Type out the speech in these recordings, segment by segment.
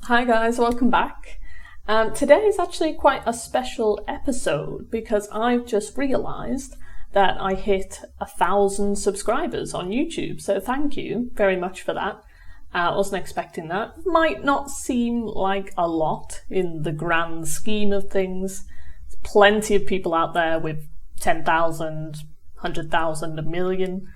Hi guys, welcome back. Today is actually quite a special episode because I've just realised that I hit 1,000 subscribers on YouTube, so thank you very much for that. I wasn't expecting that. Might not seem like a lot in the grand scheme of things. There's plenty of people out there with 10,000, 100,000, a million.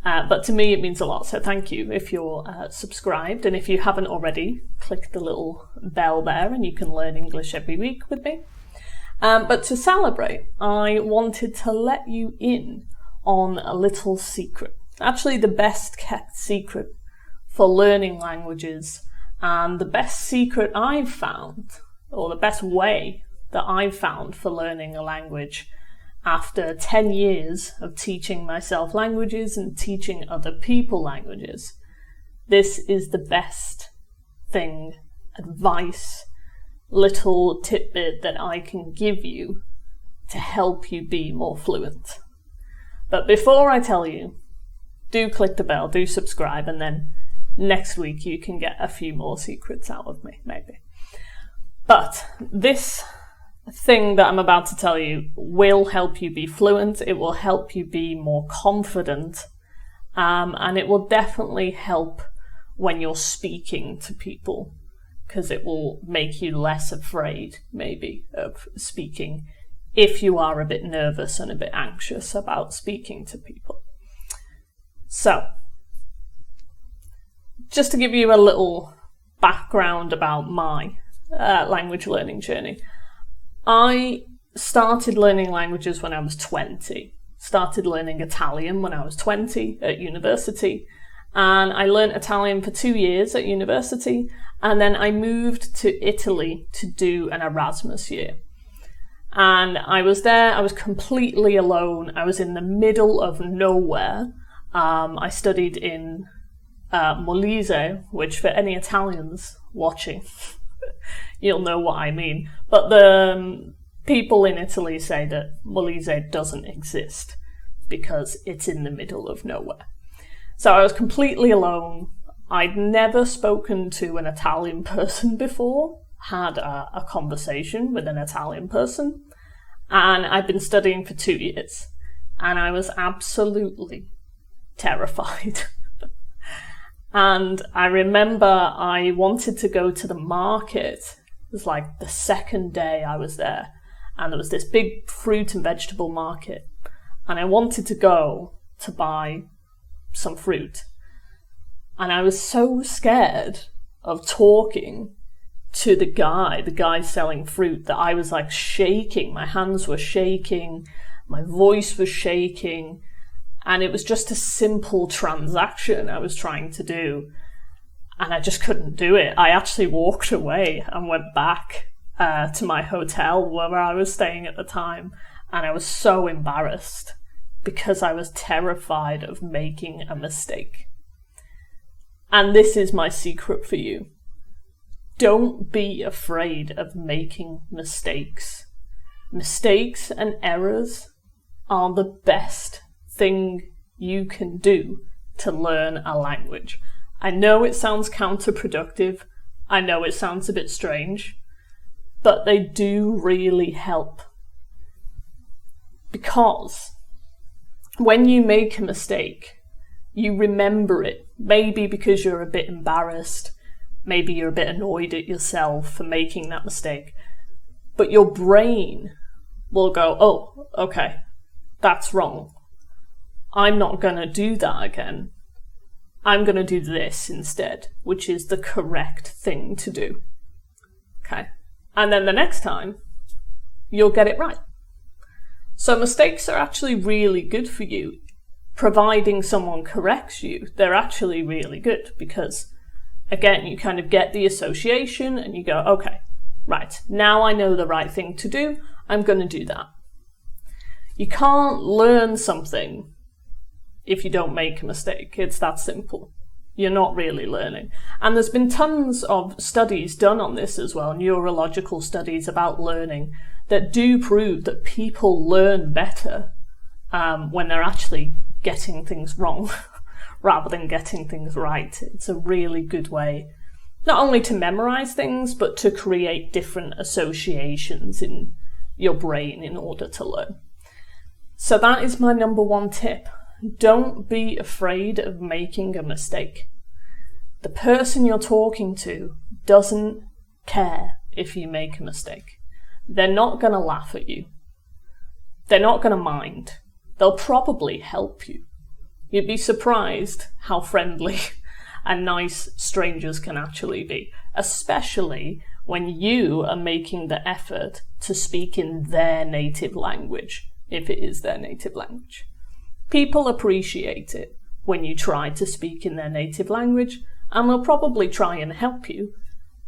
But to me it means a lot, so thank you if you're subscribed, and if you haven't already, click the little bell there and you can learn English every week with me. But to celebrate, I wanted to let you in on a little secret. Actually the best kept secret for learning languages, and the best secret I've found, or the best way that I've found for learning a language after 10 years of teaching myself languages and teaching other people languages. This is the best thing, advice, little tidbit that I can give you to help you be more fluent. But before I tell you, do click the bell, do subscribe, and then next week you can get a few more secrets out of me, maybe. But this thing that I'm about to tell you will help you be fluent, it will help you be more confident, and it will definitely help when you're speaking to people, because it will make you less afraid, maybe, of speaking if you are a bit nervous and a bit anxious about speaking to people. So, just to give you a little background about my language learning journey. I started learning languages when I was 20. Started learning Italian when I was 20 at university. And I learned Italian for 2 years at university. And then I moved to Italy to do an Erasmus year. And I was there, I was completely alone. I was in the middle of nowhere. I studied in Molise, which for any Italians watching, you'll know what I mean. But the people in Italy say that Molise doesn't exist because it's in the middle of nowhere. So I was completely alone. I'd never spoken to an Italian person before, had a conversation with an Italian person, and I'd been studying for 2 years, and I was absolutely terrified. And I remember I wanted to go to the market. It was like the second day I was there, and there was this big fruit and vegetable market, and I wanted to go to buy some fruit. And I was so scared of talking to the guy selling fruit, that I was like shaking. My hands were shaking, my voice was shaking. And it was just a simple transaction I was trying to do. And I just couldn't do it. I actually walked away and went back to my hotel where I was staying at the time. And I was so embarrassed because I was terrified of making a mistake. And this is my secret for you. Don't be afraid of making mistakes. Mistakes and errors are the best thing you can do to learn a language. I know it sounds counterproductive, I know it sounds a bit strange, but they do really help. Because when you make a mistake, you remember it, maybe because you're a bit embarrassed, maybe you're a bit annoyed at yourself for making that mistake, but your brain will go, oh, okay, that's wrong. I'm not going to do that again. I'm going to do this instead, which is the correct thing to do. Okay? And then the next time, you'll get it right. So mistakes are actually really good for you. Providing someone corrects you, they're actually really good because, again, you kind of get the association and you go, okay, right, now I know the right thing to do, I'm going to do that. You can't learn something if you don't make a mistake. It's that simple. You're not really learning. And there's been tons of studies done on this as well, neurological studies about learning, that do prove that people learn better when they're actually getting things wrong rather than getting things right. It's a really good way not only to memorize things, but to create different associations in your brain in order to learn. So that is my number one tip. Don't be afraid of making a mistake. The person you're talking to doesn't care if you make a mistake. They're not going to laugh at you. They're not going to mind. They'll probably help you. You'd be surprised how friendly and nice strangers can actually be, especially when you are making the effort to speak in their native language, if it is their native language. People appreciate it when you try to speak in their native language, and will probably try and help you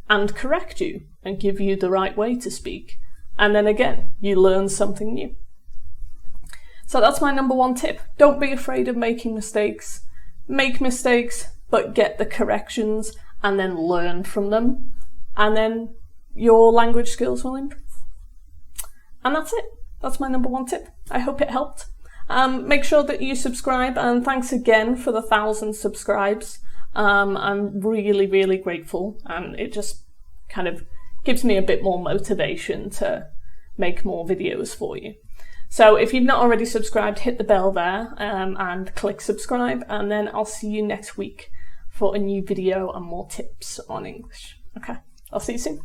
and correct you and give you the right way to speak. And then again, you learn something new. So that's my number one tip. Don't be afraid of making mistakes. Make mistakes, but get the corrections and then learn from them. And then your language skills will improve. And that's it. That's my number one tip. I hope it helped. Make sure that you subscribe, and thanks again for the 1,000 subscribes. I'm really, really grateful, and it just kind of gives me a bit more motivation to make more videos for you. So if you've not already subscribed, hit the bell there and click subscribe, and then I'll see you next week for a new video and more tips on English. Okay, I'll see you soon.